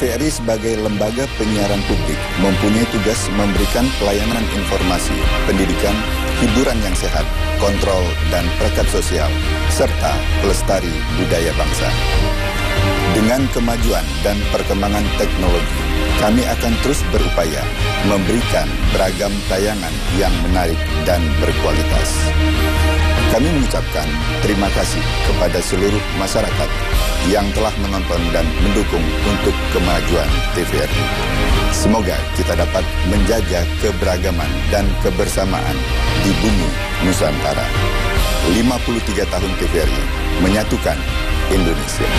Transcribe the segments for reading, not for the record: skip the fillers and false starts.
TVRI sebagai lembaga penyiaran publik mempunyai tugas memberikan pelayanan informasi, pendidikan, hiburan yang sehat, kontrol dan perekat sosial, serta pelestari budaya bangsa. Dengan kemajuan dan perkembangan teknologi, kami akan terus berupaya memberikan beragam tayangan yang menarik dan berkualitas. Kami mengucapkan terima kasih kepada seluruh masyarakat yang telah menonton dan mendukung untuk kemajuan TVRI. Semoga kita dapat menjaga keberagaman dan kebersamaan di bumi Nusantara. 53 tahun TVRI menyatukan Indonesia.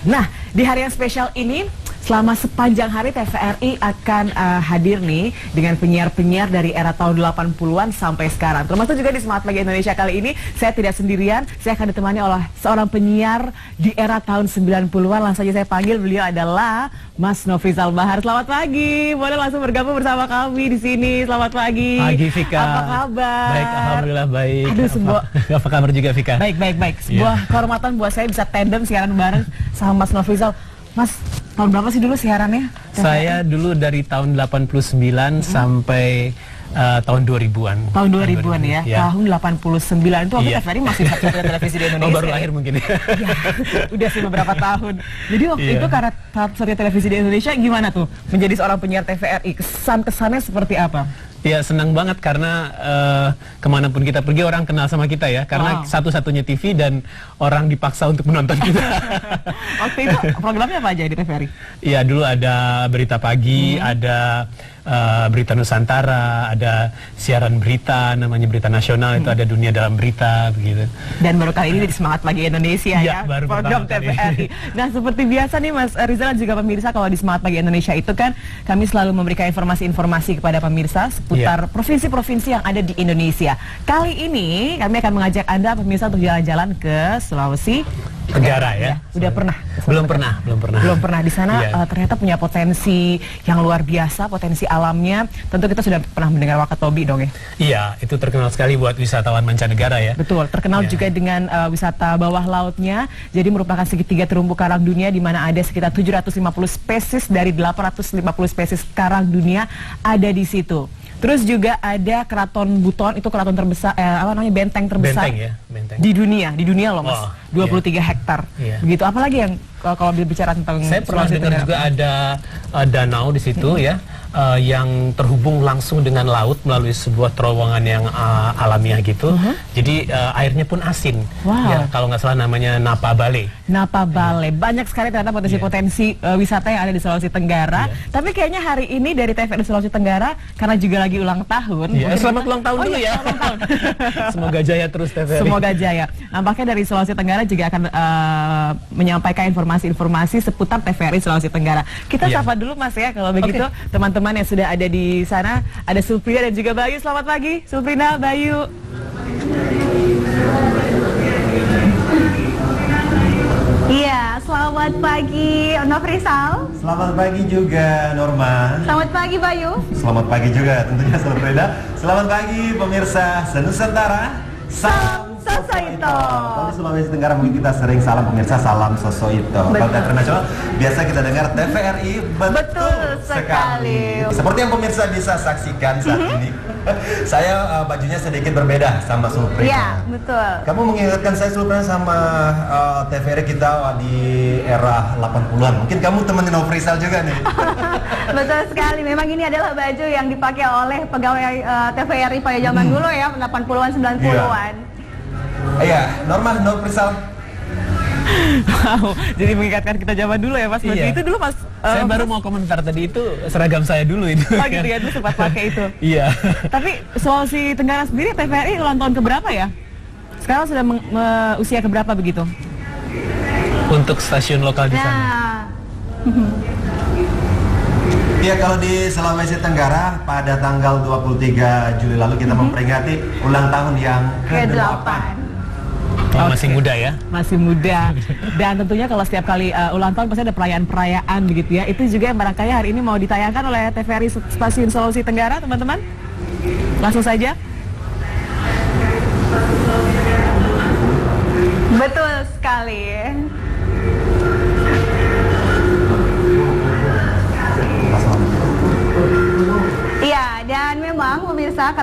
Nah, di hari yang spesial ini, selama sepanjang hari TVRI akan hadir nih dengan penyiar-penyiar dari era tahun 80-an sampai sekarang. Termasuk juga di Semangat Pagi Indonesia kali ini, saya tidak sendirian, saya akan ditemani oleh seorang penyiar di era tahun 90-an. Langsung saja saya panggil, beliau adalah Mas Nofrizal Bahar. Selamat pagi, boleh langsung bergabung bersama kami di sini. Selamat pagi. Pagi Vika. Apa kabar? Baik, alhamdulillah baik. Aduh, apa kabar juga Vika? Baik. Sebuah kehormatan buat saya bisa tandem siaran bareng sama Mas Nofrizal. Mas, tahun berapa sih dulu siarannya? Saya dulu dari tahun 89 sampai tahun 2000-an. Tahun 2000-an ya? Tahun 89 itu waktu TVRI masih satu-satunya televisi di Indonesia. Oh, baru lahir mungkin ya? Iya, udah sih beberapa tahun. Jadi waktu itu karena satu-satunya televisi di Indonesia, gimana tuh menjadi seorang penyiar TVRI? Kesan-kesannya seperti apa? Ya, senang banget karena kemanapun kita pergi orang kenal sama kita ya. Karena satu-satunya TV dan orang dipaksa untuk menonton kita. Waktu itu programnya apa aja di TVRI? Iya, dulu ada Berita Pagi, ada Berita Nusantara, ada siaran berita, namanya Berita Nasional, itu ada Dunia Dalam Berita, begitu. Dan baru kali ini di Semangat Pagi Indonesia ya, baru program TVRI. Nah, seperti biasa nih Mas Rizal dan juga pemirsa, kalau di Semangat Pagi Indonesia itu kan kami selalu memberikan informasi-informasi kepada pemirsa seputar provinsi-provinsi yang ada di Indonesia. Kali ini kami akan mengajak Anda pemirsa untuk jalan-jalan ke Sulawesi Tenggara ya. Udah pernah? Belum pernah. Belum pernah. Di sana ternyata punya potensi yang luar biasa, potensi alamnya. Tentu kita sudah pernah mendengar Wakatobi dong ya? Iya, itu terkenal sekali buat wisatawan mancanegara ya. Betul, terkenal juga dengan wisata bawah lautnya. Jadi merupakan segitiga terumbu karang dunia di mana ada sekitar 750 spesies dari 850 spesies karang dunia ada di situ. Terus juga ada Keraton Buton, itu keraton terbesar, benteng terbesar benteng. di dunia loh Mas, 23 hektar. Begitu. Apalagi yang kalau berbicara tentang saya pernah dengar juga ada danau di situ ya, yang terhubung langsung dengan laut melalui sebuah terowongan yang alamiah gitu. Jadi airnya pun asin. Ya, kalau nggak salah namanya Napa Bale. Napa Bale. Banyak sekali ternyata potensi-potensi wisata yang ada di Sulawesi Tenggara. Tapi kayaknya hari ini dari TVRI Sulawesi Tenggara, karena juga lagi ulang tahun. Selamat ulang tahun dulu ya. Semoga jaya terus TVRI. Semoga jaya. Nampaknya dari Sulawesi Tenggara juga akan menyampaikan informasi-informasi seputar TVRI Sulawesi Tenggara. Kita sapa dulu Mas ya, kalau begitu teman-teman yang sudah ada di sana. Ada Sulprina dan juga Bayu. Selamat pagi Sulprina, Bayu. Iya, selamat pagi Nofrizal. Selamat pagi juga Norma. Selamat pagi Bayu. Selamat pagi juga tentunya Sulprina. Selamat pagi pemirsa Senusantara. Salam Sosoito. Kalau di Sulawesi Tenggara mungkin kita sering salam pemirsa, salam Sosoito. Kalau internasional biasa kita dengar TVRI. Betul sekali. Seperti yang pemirsa bisa saksikan saat ini, saya bajunya sedikit berbeda sama Sulprina. Iya, betul. Kamu mengingatkan saya Sulprina sama TVRI kita di era 80-an. Mungkin kamu temenin Nofrizal juga nih. Betul sekali. Memang ini adalah baju yang dipakai oleh pegawai TVRI pada zaman dulu ya, 80-an 90-an. Iya, Norma, Nofrizal. Wow, jadi mengingatkan kita zaman dulu ya Mas. Itu dulu Mas. Saya baru mau komentar tadi, itu seragam saya dulu itu. Oh gitu ya, dulu sempat pakai itu. Iya. Tapi Sulawesi Tenggara sendiri TVRI ulang tahun keberapa ya? Sekarang sudah usia keberapa begitu? Untuk stasiun lokal di sana. Iya, kalau di Sulawesi Tenggara pada tanggal 23 Juli lalu kita memperingati ulang tahun yang ke-8. Masih muda ya? Masih muda. Dan tentunya kalau setiap kali ulang tahun pasti ada perayaan-perayaan begitu ya. Itu juga yang barangkali hari ini mau ditayangkan oleh TVRI Stasiun Sulawesi Tenggara, teman-teman. Langsung saja. Betul sekali.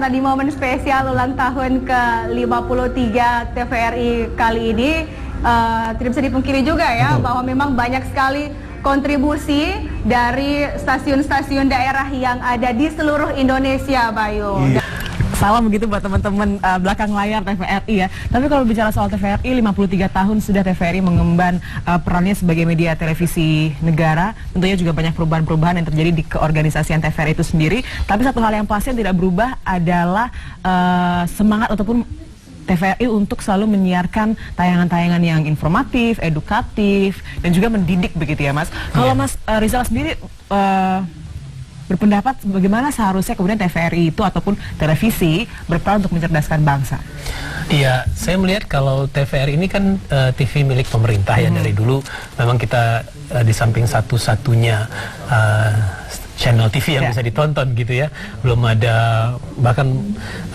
karena di momen spesial ulang tahun ke-53 TVRI kali ini tidak bisa dipungkiri juga ya bahwa memang banyak sekali kontribusi dari stasiun-stasiun daerah yang ada di seluruh Indonesia, Bayu. Salam begitu buat teman-teman belakang layar TVRI ya. Tapi kalau bicara soal TVRI, 53 tahun sudah TVRI mengemban perannya sebagai media televisi negara. Tentunya juga banyak perubahan-perubahan yang terjadi di keorganisasian TVRI itu sendiri. Tapi satu hal yang pasti yang tidak berubah adalah semangat ataupun TVRI untuk selalu menyiarkan tayangan-tayangan yang informatif, edukatif, dan juga mendidik begitu ya Mas. Kalau Mas Rizal sendiri berpendapat bagaimana seharusnya kemudian TVRI itu ataupun televisi berperan untuk mencerdaskan bangsa? Iya, saya melihat kalau TVRI ini kan TV milik pemerintah ya dari dulu. Memang kita di samping satu-satunya channel TV yang bisa ditonton gitu ya, belum ada, bahkan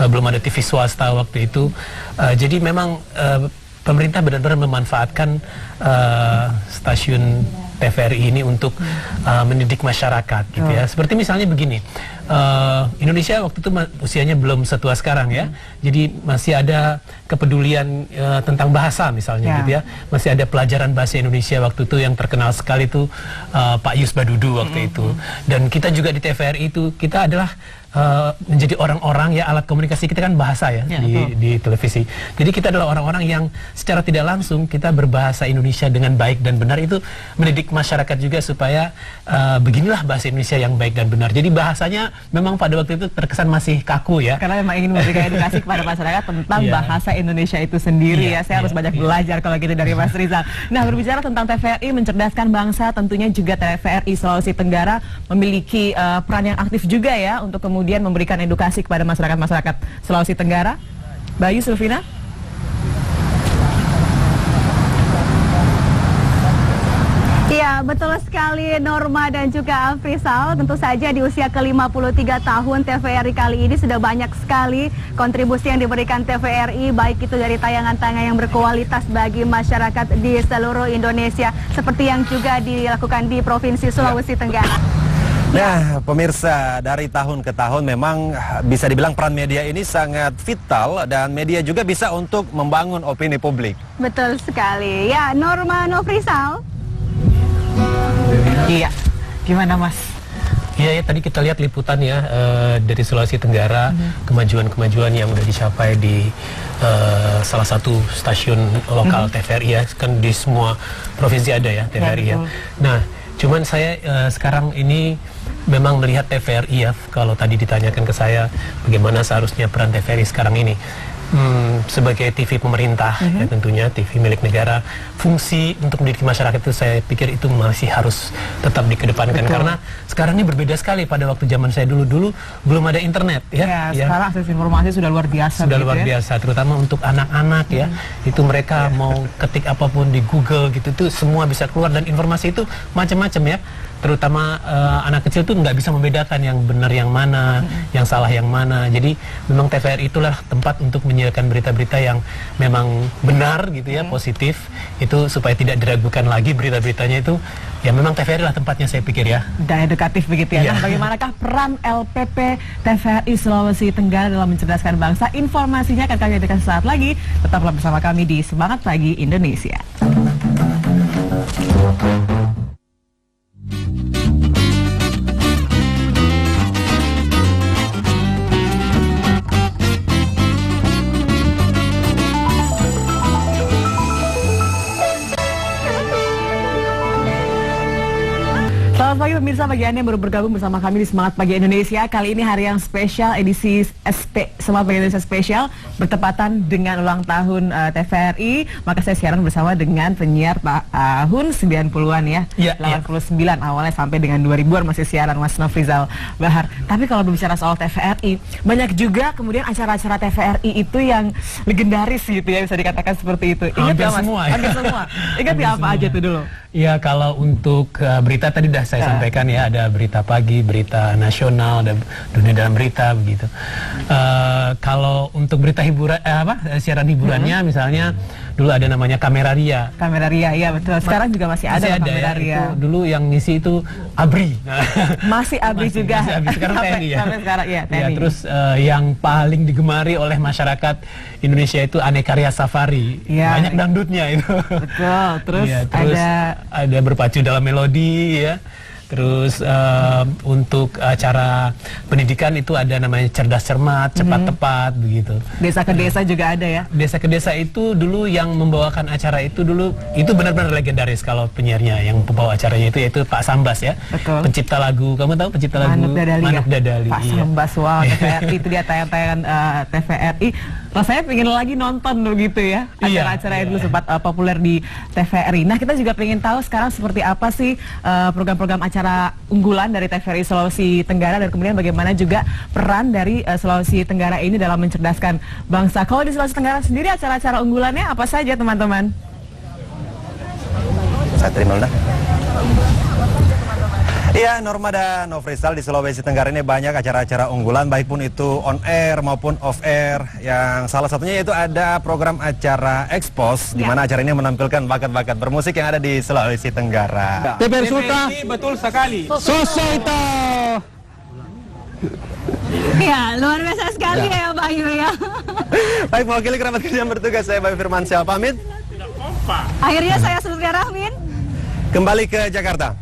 belum ada TV swasta waktu itu. Jadi memang pemerintah benar-benar memanfaatkan stasiun TVRI ini untuk mendidik masyarakat gitu ya. Seperti misalnya begini, Indonesia waktu itu usianya belum setua sekarang ya, jadi masih ada kepedulian tentang bahasa misalnya gitu ya, masih ada pelajaran bahasa Indonesia waktu itu yang terkenal sekali itu Pak Yus Badudu waktu itu. Dan kita juga di TVRI itu kita adalah menjadi orang-orang ya, alat komunikasi kita kan bahasa ya, di televisi. Jadi kita adalah orang-orang yang secara tidak langsung kita berbahasa Indonesia dengan baik dan benar, itu mendidik masyarakat juga supaya beginilah bahasa Indonesia yang baik dan benar. Jadi bahasanya memang pada waktu itu terkesan masih kaku ya. Karena memang ingin memberikan edukasi kepada masyarakat tentang bahasa Indonesia itu sendiri ya. Saya harus banyak belajar kalau gitu dari Mas Rizal. Nah, berbicara tentang TVRI mencerdaskan bangsa, tentunya juga TVRI Sulawesi Tenggara memiliki peran yang aktif juga ya untuk kemudian memberikan edukasi kepada masyarakat Sulawesi Tenggara. Bayu, Sylvina? Iya, betul sekali Norma dan juga Afrizal. Tentu saja di usia ke-53 tahun TVRI kali ini sudah banyak sekali kontribusi yang diberikan TVRI, baik itu dari tayangan-tayangan yang berkualitas bagi masyarakat di seluruh Indonesia, seperti yang juga dilakukan di Provinsi Sulawesi Tenggara. Nah, pemirsa, dari tahun ke tahun memang bisa dibilang peran media ini sangat vital dan media juga bisa untuk membangun opini publik. Betul sekali. Ya, Norma Nofrizal. Iya, gimana Mas? Iya ya, tadi kita lihat liputan ya dari Sulawesi Tenggara, kemajuan-kemajuan yang udah dicapai di salah satu stasiun lokal TVRI ya, kan di semua provinsi ada ya TVRI ya. Nah, cuman saya sekarang ini memang melihat TVRI ya, kalau tadi ditanyakan ke saya bagaimana seharusnya peran TVRI sekarang ini. Sebagai TV pemerintah ya, tentunya TV milik negara, fungsi untuk mendidik masyarakat itu saya pikir itu masih harus tetap dikedepankan. Karena sekarang ini berbeda sekali pada waktu zaman saya dulu belum ada internet ya. Sekarang akses informasi sudah luar biasa. Sudah luar biasa, terutama untuk anak-anak ya. Itu mereka mau ketik apapun di Google gitu tuh semua bisa keluar, dan informasi itu macam-macam ya. Terutama anak kecil tuh nggak bisa membedakan yang benar yang mana, yang salah yang mana. Jadi memang TVRI itulah tempat untuk menyiarkan berita-berita yang memang benar gitu ya, positif. Itu supaya tidak diragukan lagi berita-beritanya itu. Ya memang TVRI lah tempatnya, saya pikir ya. Dan edukatif begitu ya. Nah, bagaimanakah peran LPP TVRI Sulawesi Tenggara dalam mencerdaskan bangsa? Informasinya akan kami hadirkan sesaat lagi. Tetaplah bersama kami di Semangat Pagi Indonesia. Selamat pagi pemirsa, bagi Anda yang baru bergabung bersama kami di Semangat Pagi Indonesia. Kali ini hari yang spesial, edisi Semangat Pagi Indonesia spesial bertepatan dengan ulang tahun TVRI. Maka saya siaran bersama dengan penyiar tahun 90-an ya, 89 awalnya sampai dengan 2000-an masih siaran, Mas Nofrizal Bahar. Tapi kalau berbicara soal TVRI, banyak juga kemudian acara-acara TVRI itu yang legendaris gitu ya, bisa dikatakan seperti itu. Ingat Hampir ya Mas? Semua, Hampir semua. Ingat ya apa aja tuh dulu? Ya, kalau untuk berita tadi sudah saya sampaikan ya, ada berita pagi, berita nasional, ada dunia dalam berita begitu. Kalau untuk berita hiburan, siaran hiburannya misalnya dulu ada namanya Kameraria. Kameraria, iya betul. Sekarang juga masih ada Kameraria. Ya, itu dulu yang ngisi itu Abri. Nah, masih Abri juga. Masih Abri. Sekarang TNI ya. Sampai sekarang ya, TNI. Ya, terus yang paling digemari oleh masyarakat Indonesia itu Aneka Ria Safari. Ya. Banyak dangdutnya itu. Betul. Terus, ya, terus ada berpacu dalam melodi ya. Terus untuk acara pendidikan itu ada namanya Cerdas Cermat, Cepat Tepat begitu. Desa ke desa juga ada ya. Desa ke desa itu dulu yang membawakan acara itu dulu itu benar-benar legendaris kalau penyiarnya yang pembawa acaranya itu yaitu Pak Sambas ya. Betul. Pencipta lagu, kamu tahu pencipta lagu Manuk Dadali. Pak Sambas, wow, TVRI itu dia tayangan TVRI. Rasanya pengen lagi nonton begitu ya acara-acara yang dulu sempat populer di TVRI. Nah, kita juga pengen tahu sekarang seperti apa sih program-program acara unggulan dari TVRI Sulawesi Tenggara dan kemudian bagaimana juga peran dari Sulawesi Tenggara ini dalam mencerdaskan bangsa. Kalau di Sulawesi Tenggara sendiri acara-acara unggulannya apa saja teman-teman? Saya terima dulu. Iya, Norma dan Nofrizal, di Sulawesi Tenggara ini banyak acara-acara unggulan, baik pun itu on air maupun off air. Yang salah satunya yaitu ada program acara Expose, di mana acara ini menampilkan bakat-bakat bermusik yang ada di Sulawesi Tenggara. TVRI Sulta, betul sekali. Sosoito. Ya, luar biasa sekali ya Bayu ya. Baik, mewakili kerabat kerja yang bertugas, saya Bayu Firmansyah pamit. Akhirnya saya Sulfia Rahmin Kembali ke Jakarta.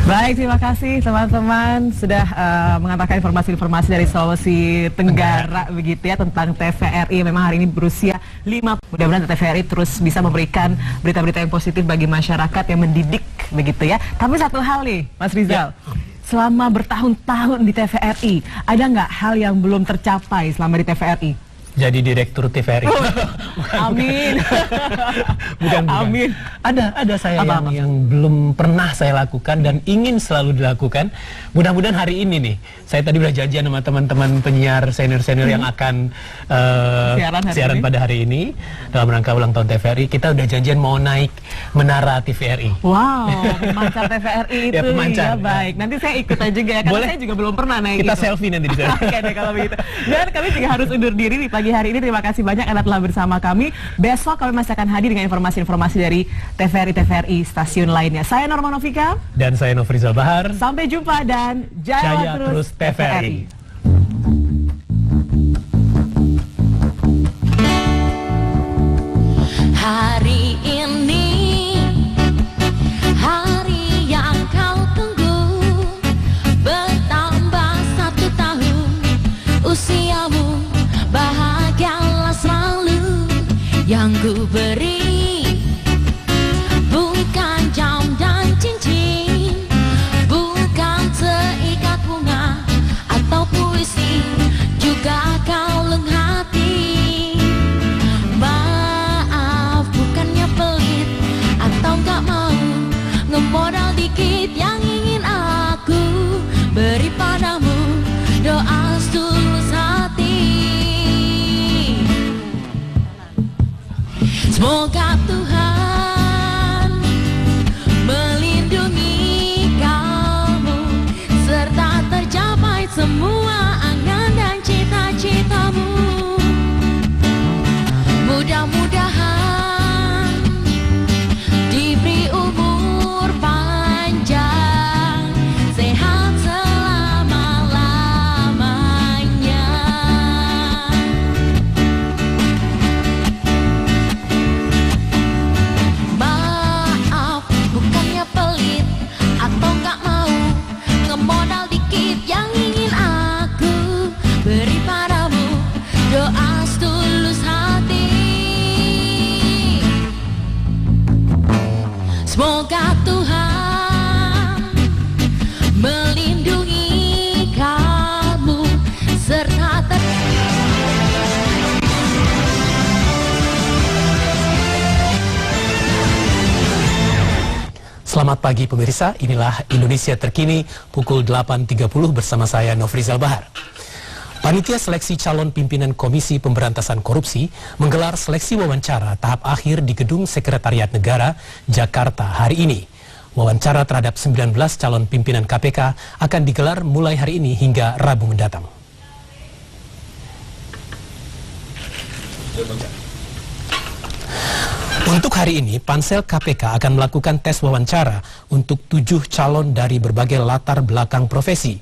Baik, terima kasih teman-teman sudah mengantarkan informasi-informasi dari Sulawesi Tenggara begitu ya tentang TVRI. Memang hari ini berusia 5. Mudah-mudahan TVRI terus bisa memberikan berita-berita yang positif bagi masyarakat yang mendidik begitu ya. Tapi satu hal nih, Mas Rizal. Selama bertahun-tahun di TVRI, ada nggak hal yang belum tercapai selama di TVRI? Jadi direktur TVRI. Amin. bukan. Amin. Ada saya Apa? yang belum pernah saya lakukan dan ingin selalu dilakukan. Mudah-mudahan hari ini nih. Saya tadi udah janjian sama teman-teman penyiar senior-senior yang akan siaran pada hari ini dalam rangka ulang tahun TVRI. Kita udah janjian mau naik menara TVRI. Wow, pemancar TVRI itu Ya, pemancar. ya, baik. Nanti saya ikutan juga ya, karena Boleh? saya juga belum pernah naik Kita itu. selfie nanti di sana. Oke deh kalau begitu. Dan kami juga harus undur diri di pagi hari ini. Terima kasih banyak Anda telah bersama kami. Besok kami masih akan hadir dengan informasi-informasi dari TVRI stasiun lainnya. Saya Norma Novika. Dan saya Nofrizal Bahar. Sampai jumpa dan jaya terus TVRI. Hari ini, hari yang kau tunggu, bertambah 1 tahun usiamu, bahagialah selalu. Yang ku beri bukan jam dan cincin, bukan seikat bunga atau puisi, juga kalung hati. Maaf, bukannya pelit atau gak mau, ngemodal dikit yang ingin aku beri padamu, doa setulus hati. Semoga Tuhan melindungi kamu, serta tercapai semua angan dan cita-citamu. Mudah-mudahan diberi umur panjang, sehat selama-lamanya. Maaf, bukannya pelit atau gak mau, ngemodal dikit yang ingin aku beri padamu, doa setulus hati. Semoga Tuhan melindungi kamu, serta Selamat pagi pemirsa, inilah Indonesia Terkini pukul 8.30 bersama saya Nofrizal Bahar. Panitia Seleksi Calon Pimpinan Komisi Pemberantasan Korupsi menggelar seleksi wawancara tahap akhir di Gedung Sekretariat Negara, Jakarta hari ini. Wawancara terhadap 19 calon pimpinan KPK akan digelar mulai hari ini hingga Rabu mendatang. Untuk hari ini, Pansel KPK akan melakukan tes wawancara untuk 7 calon dari berbagai latar belakang profesi.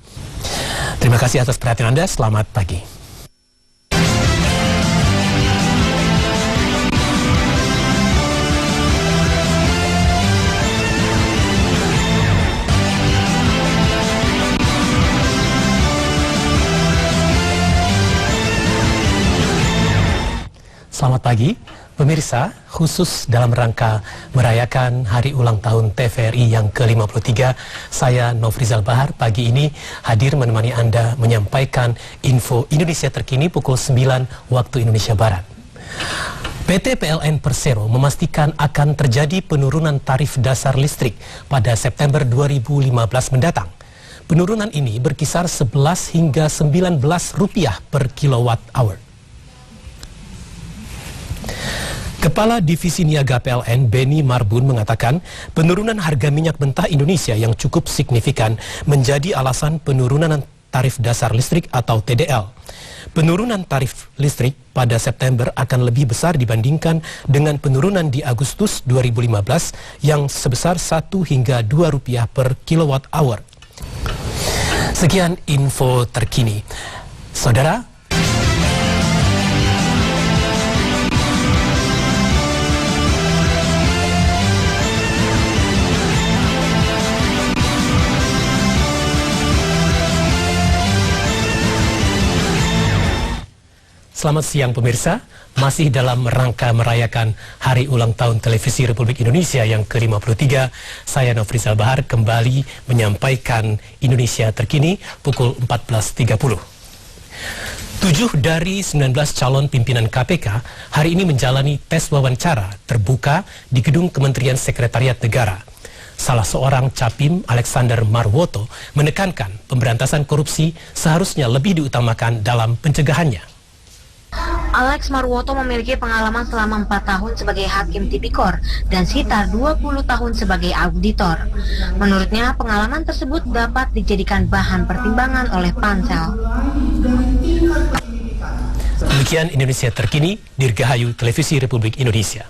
Terima kasih atas perhatian Anda, selamat pagi. Selamat pagi, pemirsa. Khusus dalam rangka merayakan hari ulang tahun TVRI yang ke-53, saya Nofrizal Bahar pagi ini hadir menemani Anda menyampaikan info Indonesia terkini pukul 9 waktu Indonesia Barat. PT PLN Persero memastikan akan terjadi penurunan tarif dasar listrik pada September 2015 mendatang. Penurunan ini berkisar 11 hingga 19 rupiah per kilowatt hour. Kepala Divisi Niaga PLN Beni Marbun mengatakan penurunan harga minyak mentah Indonesia yang cukup signifikan menjadi alasan penurunan tarif dasar listrik atau TDL. Penurunan tarif listrik pada September akan lebih besar dibandingkan dengan penurunan di Agustus 2015 yang sebesar 1 hingga 2 rupiah per kilowatt hour. Sekian info terkini. Saudara, selamat siang pemirsa, masih dalam rangka merayakan Hari Ulang Tahun Televisi Republik Indonesia yang ke-53, saya Nofrizal Bahar kembali menyampaikan Indonesia terkini pukul 14.30. 7 dari 19 calon pimpinan KPK hari ini menjalani tes wawancara terbuka di Gedung Kementerian Sekretariat Negara. Salah seorang Capim, Alexander Marwoto, menekankan pemberantasan korupsi seharusnya lebih diutamakan dalam pencegahannya. Alex Marwoto memiliki pengalaman selama 4 tahun sebagai hakim tipikor dan sekitar 20 tahun sebagai auditor. Menurutnya, pengalaman tersebut dapat dijadikan bahan pertimbangan oleh pansel. Demikian Indonesia terkini, Dirgahayu Televisi Republik Indonesia.